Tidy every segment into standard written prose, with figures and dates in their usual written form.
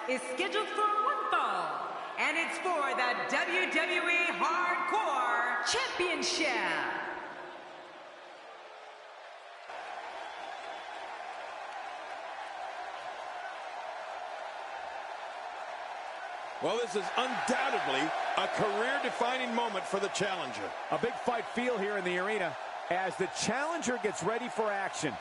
is scheduled for one fall, and it's for the WWE Hardcore Championship. Well, this is undoubtedly a career-defining moment for the challenger. A big fight feel here in the arena as the challenger gets ready for action.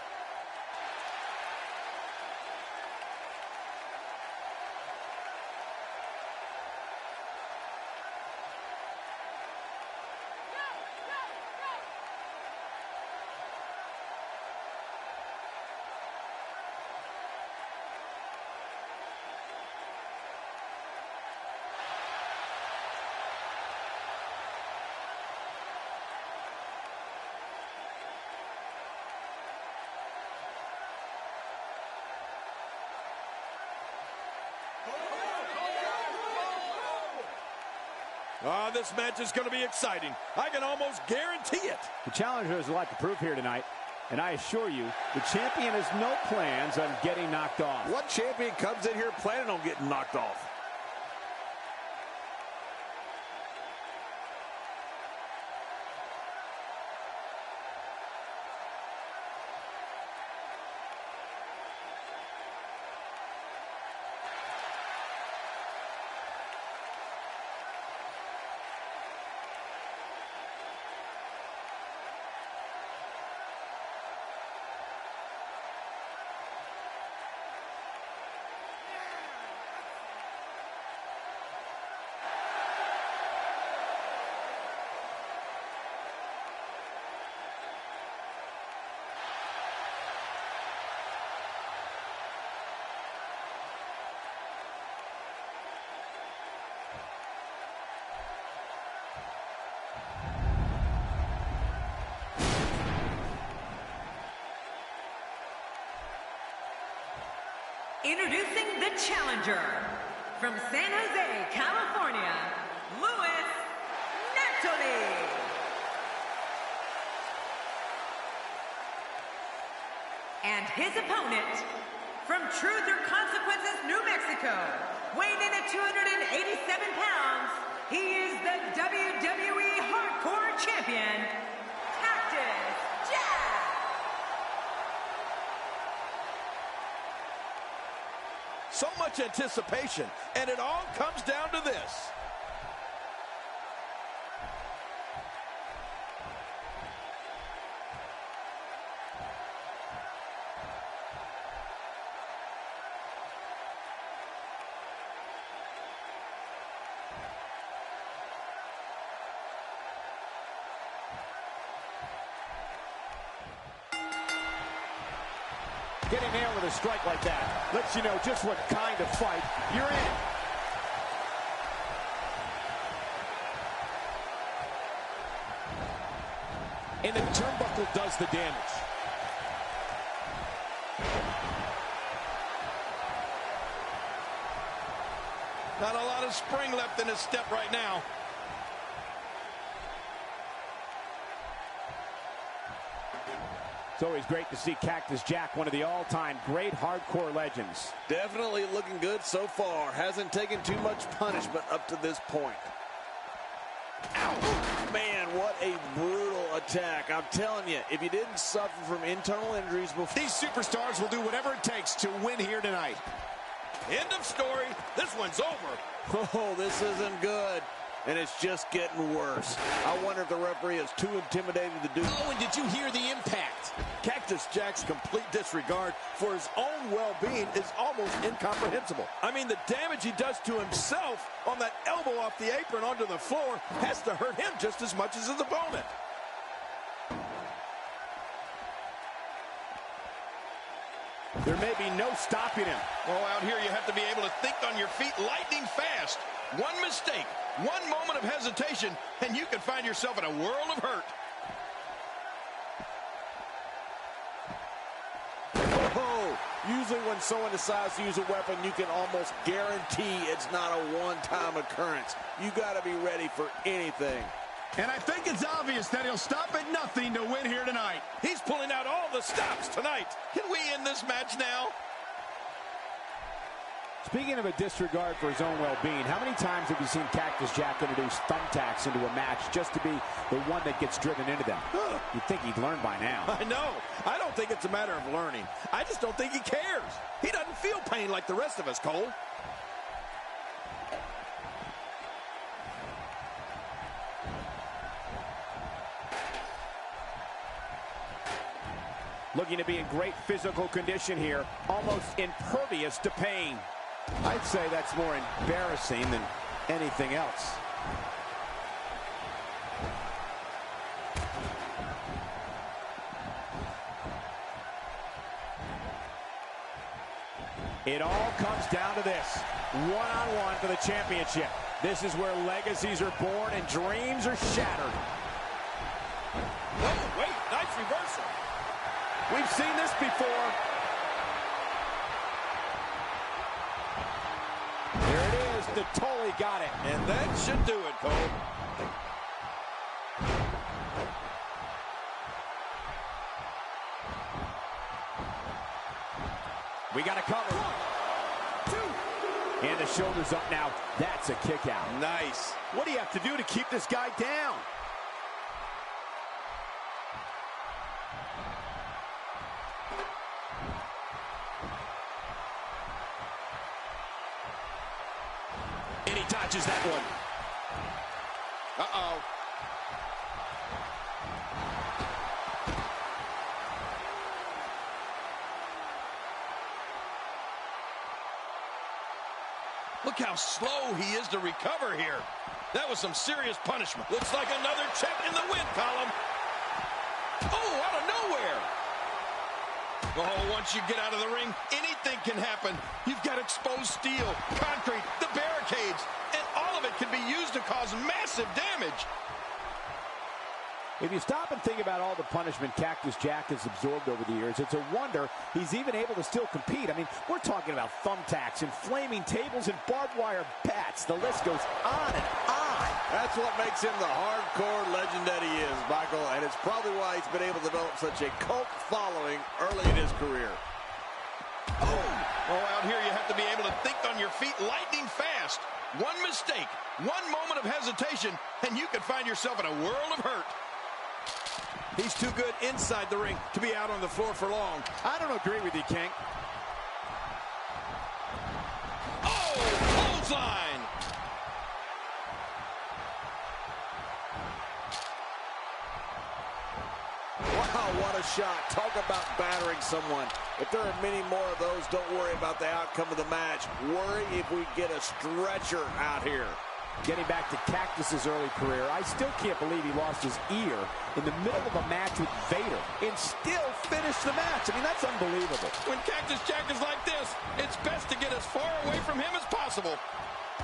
This match is going to be exciting. I can almost guarantee it. The challenger has a lot to prove here tonight, and I assure you, the champion has no plans on getting knocked off. What champion comes in here planning on getting knocked off? Introducing the challenger from San Jose, California, Louie Spicolli. And his opponent from Truth or Consequences, New Mexico, weighing in at 287 pounds, he is the WWE Hardcore Champion, Catus. So much anticipation, and it all comes down to this. Getting nailed with a strike like that lets you know just what kind of fight you're in. And the turnbuckle does the damage. Not a lot of spring left in his step right now. It's always great to see Cactus Jack, one of the all-time great hardcore legends. Definitely looking good so far. Hasn't taken too much punishment up to this point. Ow! Man, what a brutal attack. I'm telling you, if you didn't suffer from internal injuries before... These superstars will do whatever it takes to win here tonight. End of story. This one's over. Oh, this isn't good. And it's just getting worse. I wonder if the referee is too intimidated to do... Oh, and did you hear the impact? Cactus Jack's complete disregard for his own well-being is almost incomprehensible. I mean, the damage he does to himself on that elbow off the apron onto the floor has to hurt him just as much as his opponent. There may be no stopping him. Oh, out here you have to be able to think on your feet lightning fast. One mistake, one moment of hesitation, and you can find yourself in a world of hurt. Oh, usually when someone decides to use a weapon, you can almost guarantee it's not a one-time occurrence. You got to be ready for anything. And I think it's obvious that he'll stop at nothing to win here tonight. He's pulling out all the stops tonight. Can we end this match now? Speaking of a disregard for his own well-being, how many times have you seen Cactus Jack introduce thumbtacks into a match just to be the one that gets driven into them? You'd think he'd learn by now. I know. I don't think it's a matter of learning. I just don't think he cares. He doesn't feel pain like the rest of us, Cole. Looking to be in great physical condition here, almost impervious to pain. I'd say that's more embarrassing than anything else. It all comes down to this. One-on-one for the championship. This is where legacies are born and dreams are shattered. Oh, wait, nice reversal. We've seen this before. There it is. Totally got it. And that should do it, Cole. We got a cover. 1, 2. And the shoulders up now. That's a kick out. Nice. What do you have to do to keep this guy down? And he dodges that one. Uh-oh. Look how slow he is to recover here. That was some serious punishment. Looks like another check in the win column. Oh, out of nowhere. Oh, once you get out of the ring, anything can happen. You've got exposed steel, concrete, the barricades, and all of it can be used to cause massive damage. If you stop and think about all the punishment Cactus Jack has absorbed over the years, it's a wonder he's even able to still compete. I mean, we're talking about thumbtacks and flaming tables and barbed wire bats. The list goes on and on. That's what makes him the hardcore legend that he is, Michael, and it's probably why he's been able to develop such a cult following early in his career. Oh, out here you have to be able to think on your feet lightning fast. One mistake, one moment of hesitation, and you could find yourself in a world of hurt. He's too good inside the ring to be out on the floor for long. I don't agree with you, King. Oh, clothesline! Wow, what a shot. Talk about battering someone. If there are many more of those, don't worry about the outcome of the match. Worry if we get a stretcher out here. Getting back to Cactus's early career, I still can't believe he lost his ear in the middle of a match with Vader and still finished the match. I mean, that's unbelievable. When Cactus Jack is like this, it's best to get as far away from him as possible.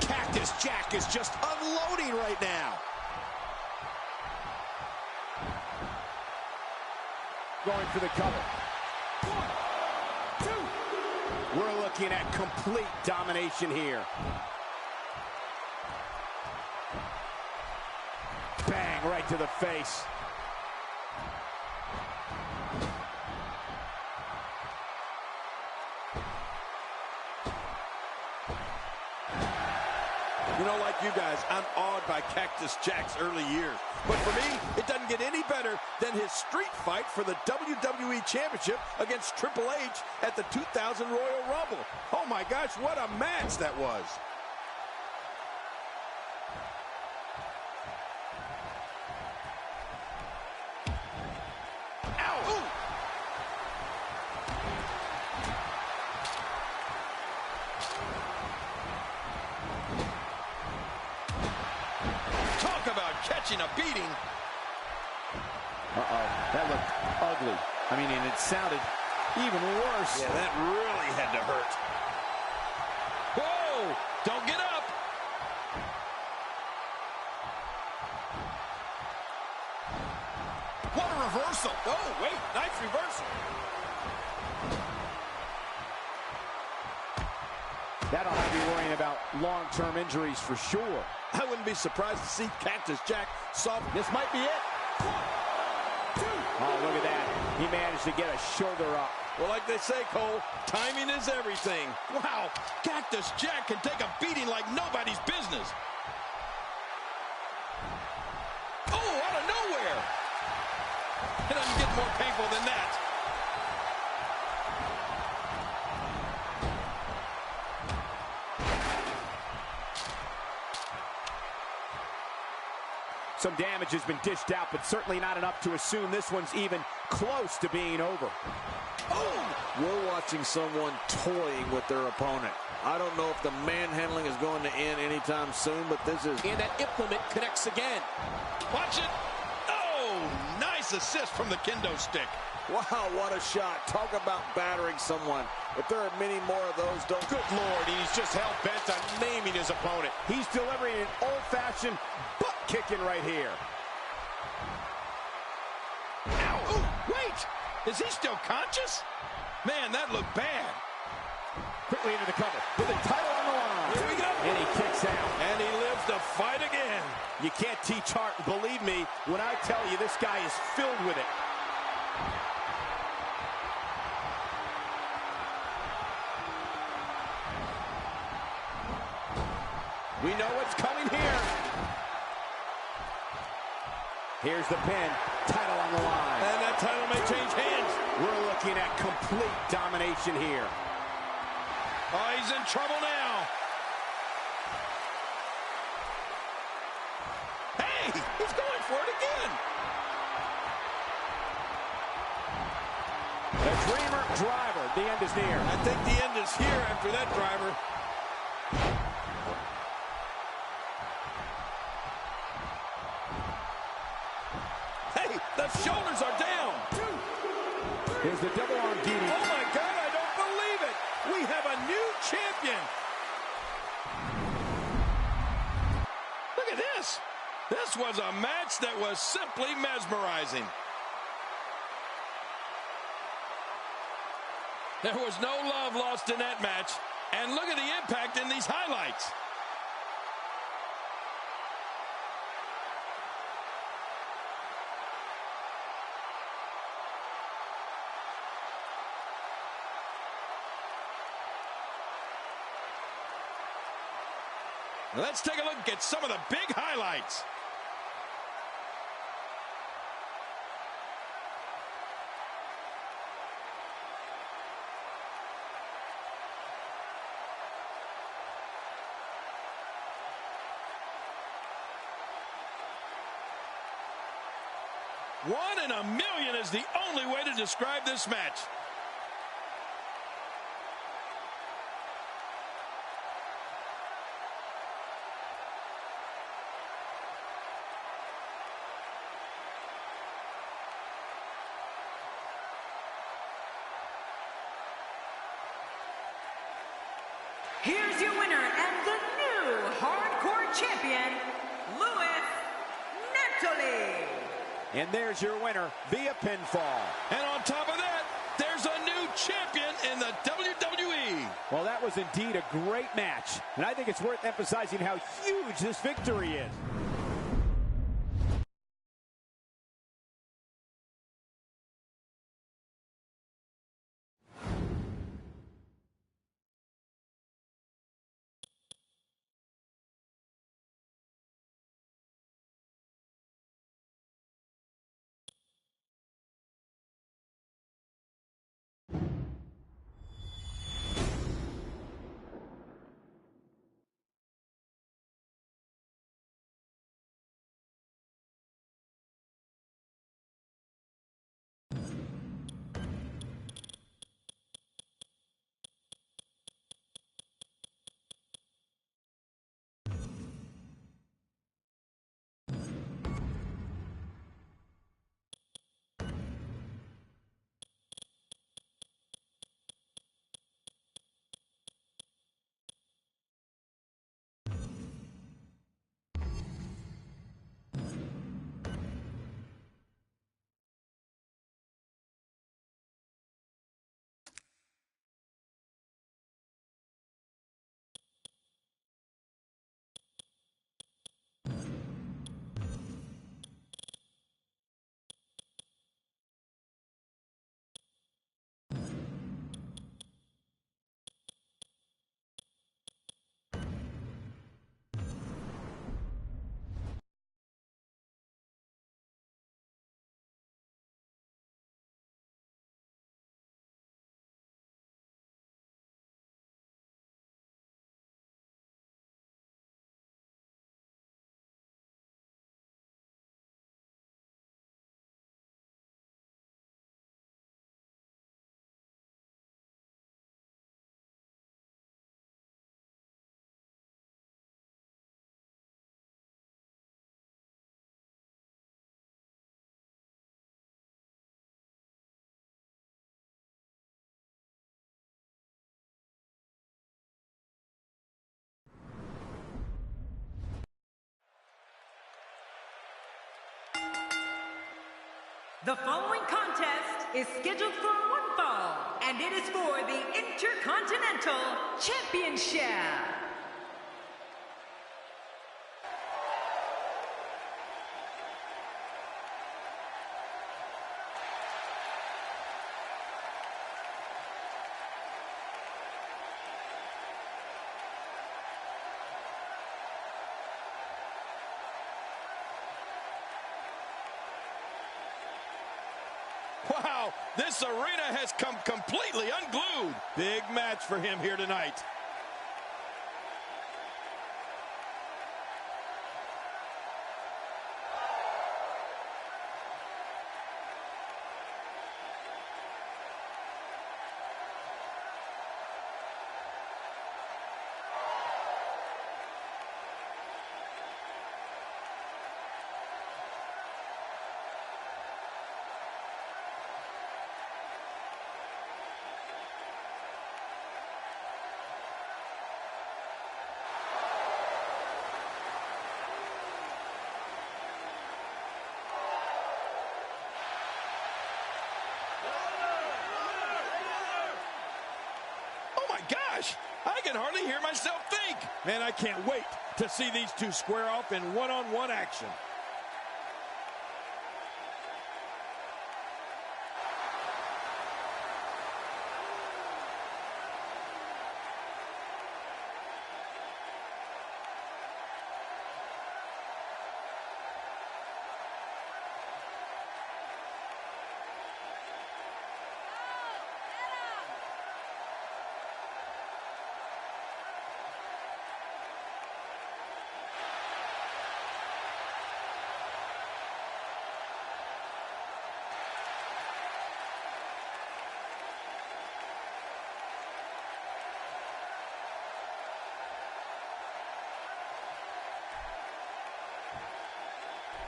Cactus Jack is just unloading right now. Going for the cover. 1, 2. We're looking at complete domination here. Bang, right to the face. You know, like you guys, I'm awed by Cactus Jack's early years. But for me, it doesn't get any better than his street fight for the WWE Championship against Triple H at the 2000 Royal Rumble. Oh my gosh, what a match that was. Catching a beating. Uh-oh, that looked ugly. I mean, and it sounded even worse. Yeah, that really had to hurt. Whoa! Don't get up! What a reversal! Oh, wait, nice reversal. That'll have you worrying about long-term injuries for sure. I wouldn't be surprised to see Cactus Jack solve. This might be it. 1, 2. Oh, look at that. He managed to get a shoulder up. Well, like they say, Cole, timing is everything. Wow, Cactus Jack can take a beating like nobody's business. Oh, out of nowhere. It doesn't get more painful than that. Some damage has been dished out, but certainly not enough to assume this one's even close to being over. Oh! We're watching someone toying with their opponent. I don't know if the manhandling is going to end anytime soon, but this is... And that implement connects again. Watch it. Oh, nice assist from the kendo stick. Wow, what a shot. Talk about battering someone. If there are many more of those, don't... Good Lord, he's just hell-bent on naming his opponent. He's delivering an old-fashioned butt-kicking right here. Ow! Ooh, wait! Is he still conscious? Man, that looked bad. Quickly into the cover with the title on the line. Here we go. And he kicks out. And he lives to fight again. You can't teach heart. Believe me when I tell you this guy is filled with it. We know what's coming here. Here's the pin. Title on the line. And that title may change hands. We're looking at complete domination here. Oh, he's in trouble now. Hey, he's going for it again. The Dreamer driver. The end is near. I think the end is here after that driver. Hey, the shoulders are down. Here's the double arm DDT. Oh, my God, I don't believe it. We have a new champion. Look at this. This was a match that was simply mesmerizing. There was no love lost in that match. And look at the impact in these highlights. Let's take a look at some of the big highlights. One in a million is the only way to describe this match. Here's your winner and the new hardcore champion, Louie Spicolli. And there's your winner via pinfall. And on top of that, there's a new champion in the WWE. Well, that was indeed a great match. And I think it's worth emphasizing how huge this victory is. The following contest is scheduled for one fall, and it is for the Intercontinental Championship. Wow, this arena has come completely unglued. Big match for him here tonight. Gosh, I can hardly hear myself think. Man, I can't wait to see these two square off in one-on-one action.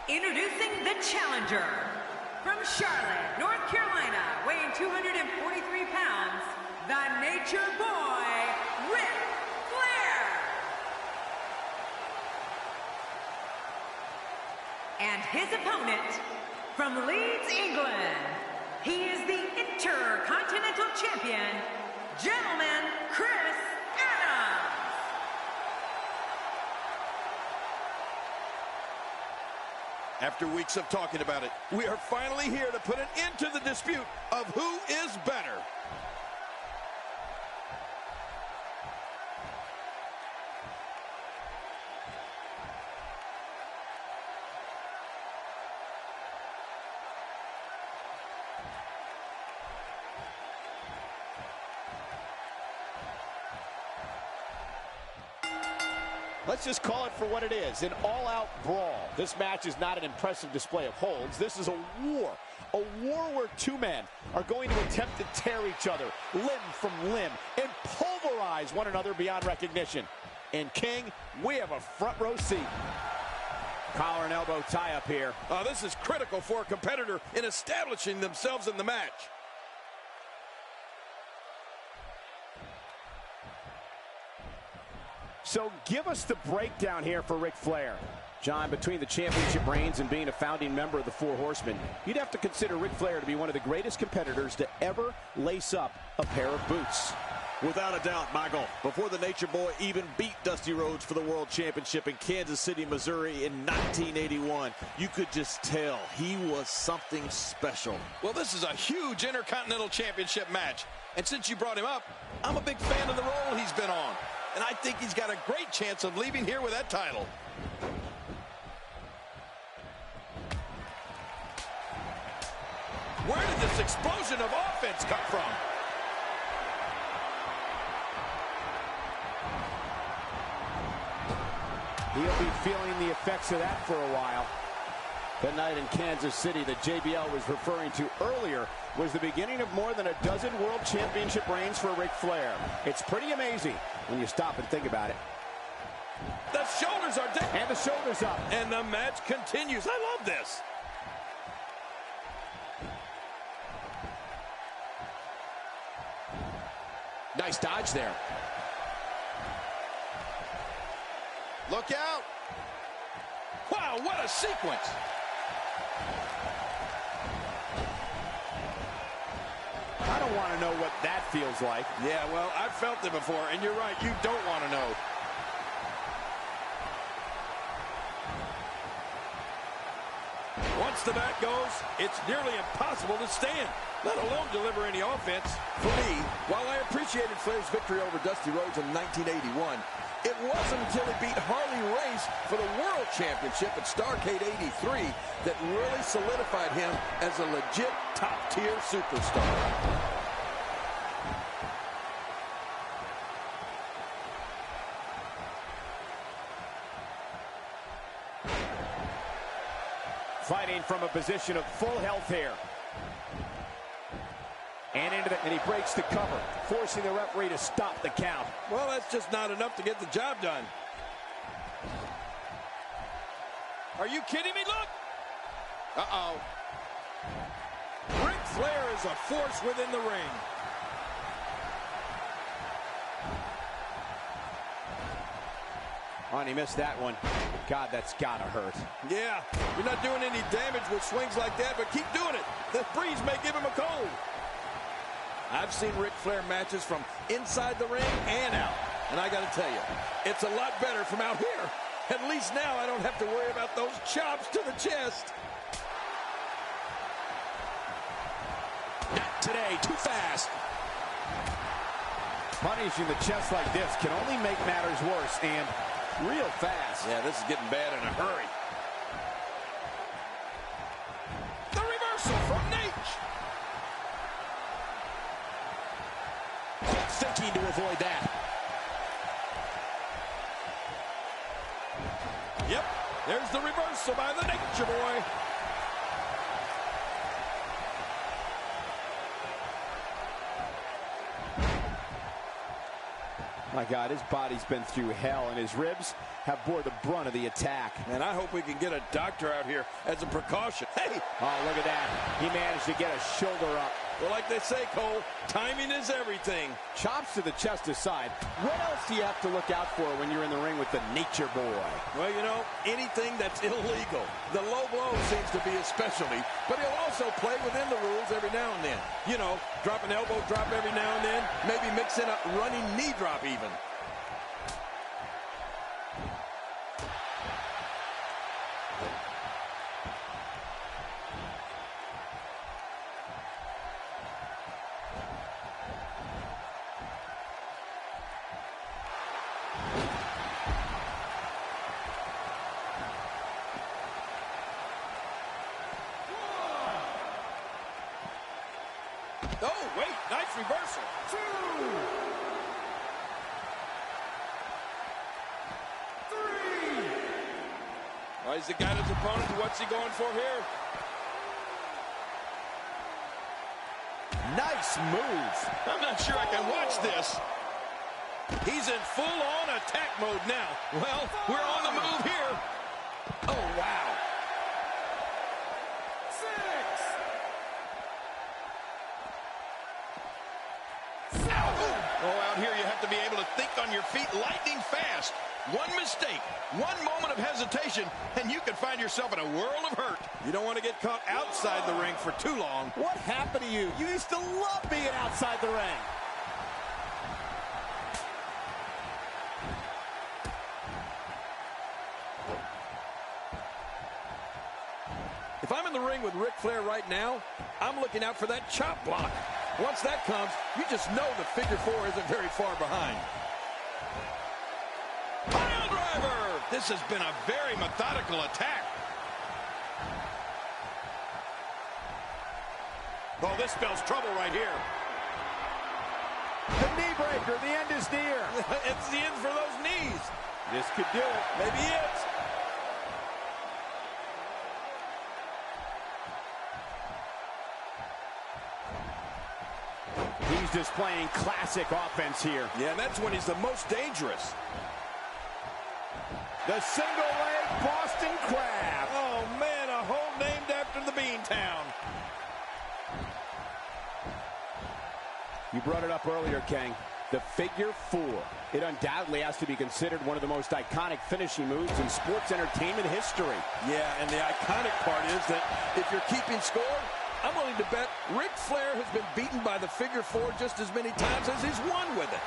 Introducing the challenger from Charlotte, North Carolina, weighing 243 pounds, the Nature Boy, Ric Flair. And his opponent from Leeds, England, he is the Intercontinental Champion, Gentleman Chris Catus. After weeks of talking about it, we are finally here to put an end to the dispute of who is better. Let's just call it for what it is, an all-out brawl. This match is not an impressive display of holds. This is a war where two men are going to attempt to tear each other limb from limb and pulverize one another beyond recognition. And King, we have a front row seat. Collar and elbow tie-up here. This is critical for a competitor in establishing themselves in the match. So give us the breakdown here for Ric Flair. John, between the championship reigns and being a founding member of the Four Horsemen, you'd have to consider Ric Flair to be one of the greatest competitors to ever lace up a pair of boots. Without a doubt, Michael. Before the Nature Boy even beat Dusty Rhodes for the World Championship in Kansas City, Missouri in 1981, you could just tell he was something special. Well, this is a huge Intercontinental Championship match. And since you brought him up, I'm a big fan of the role he's been on. And I think he's got a great chance of leaving here with that title. Where did this explosion of offense come from? He'll be feeling the effects of that for a while. The night in Kansas City that JBL was referring to earlier was the beginning of more than a dozen World Championship reigns for Ric Flair. It's pretty amazing when you stop and think about it. The shoulders are down. And the shoulders up. And the match continues. I love this. Nice dodge there. Look out. Wow, what a sequence. I don't want to know what that feels like. Yeah, well, I've felt it before, and you're right, you don't want to know. Once the bat goes, it's nearly impossible to stand, let alone deliver any offense. For me, while I appreciated Flair's victory over Dusty Rhodes in 1981, it wasn't until he beat Harley Race for the World Championship at Starrcade 83 that really solidified him as a legit top-tier superstar. Fighting from a position of full health here. And he breaks the cover, forcing the referee to stop the count. Well, that's just not enough to get the job done. Are you kidding me? Look! Uh-oh. Ric Flair is a force within the ring. Oh, and he missed that one. God, that's gotta hurt. Yeah, you're not doing any damage with swings like that, but keep doing it. The breeze may give him a cold. I've seen Ric Flair matches from inside the ring and out. And I gotta tell you, it's a lot better from out here. At least now I don't have to worry about those chops to the chest. Not today, too fast. Punishing the chest like this can only make matters worse, and real fast. Yeah, this is getting bad in a hurry. The reversal from Nate. Thinking to avoid that. Yep, there's the reversal by the Nature Boy. My God, his body's been through hell, and his ribs have bore the brunt of the attack. And I hope we can get a doctor out here as a precaution. Hey! Oh, look at that. He managed to get a shoulder up. Well, like they say, Cole, timing is everything. Chops to the chest aside, what else do you have to look out for when you're in the ring with the Nature Boy? Well, you know, anything that's illegal. The low blow seems to be his specialty, but he'll also play within the rules every now and then. You know, drop an elbow drop every now and then, maybe mix in a running knee drop even. Oh, wait, nice reversal. 2, 3. Well, he's got his opponent. What's he going for here? Nice move. I'm not sure I can watch this. He's in full-on attack mode now. Well, we're on the move here. Oh, wow. 6. Oh, out here you have to be able to think on your feet lightning fast. One mistake, one moment of hesitation, and you could find yourself in a world of hurt. You don't want to get caught outside the ring for too long. What happened to you? You used to love being outside the ring. If I'm in the ring with Ric Flair right now, I'm looking out for that chop block. Once that comes, you just know the figure 4 isn't very far behind. Pile driver! This has been a very methodical attack. Oh, this spells trouble right here. The knee breaker, the end is near. It's the end for those knees. This could do it. Maybe it's. He's displaying classic offense here. Yeah, and that's when he's the most dangerous. The single leg Boston Crab. Oh, man, a hole named after the Beantown. You brought it up earlier, King. The figure 4. It undoubtedly has to be considered one of the most iconic finishing moves in sports entertainment history. Yeah, and the iconic part is that if you're keeping score, I'm willing to bet Ric Flair has been beaten by the figure four just as many times as he's won with it.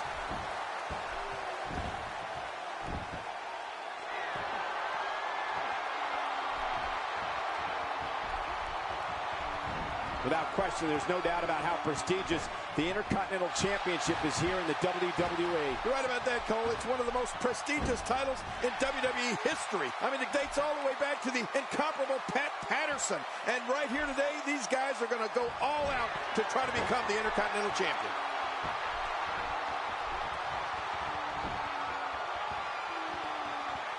Without question, there's no doubt about how prestigious the Intercontinental Championship is here in the WWE. You're right about that, Cole. It's one of the most prestigious titles in WWE history. I mean, it dates all the way back to the incomparable Pat Patterson. And right here today, these guys are going to go all out to try to become the Intercontinental Champion.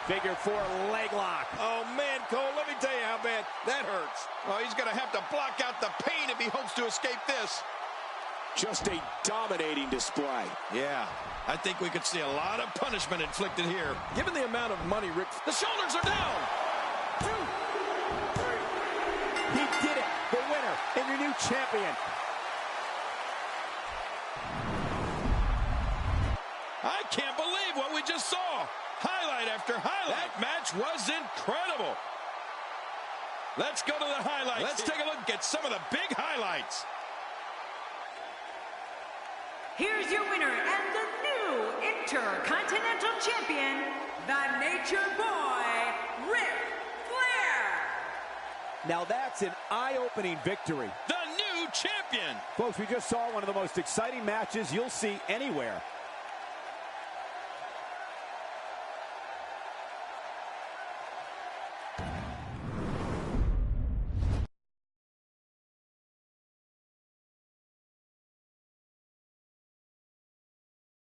Figure four leg lock. Oh, man, Cole, let me tell you how bad that hurts. Oh, he's going to have to block out the pain if he hopes to escape this. Just a dominating display. Yeah, I think we could see a lot of punishment inflicted here. Given the amount of money, Rick, the shoulders are down. 2, 3. He did it. The winner and your new champion. I can't believe what we just saw. Highlight after highlight. That match was incredible. Let's go to the highlights. Let's take a look at some of the big highlights. Here's your winner and the new Intercontinental Champion, the Nature Boy, Ric Flair. Now that's an eye-opening victory. The new champion. Folks, we just saw one of the most exciting matches you'll see anywhere.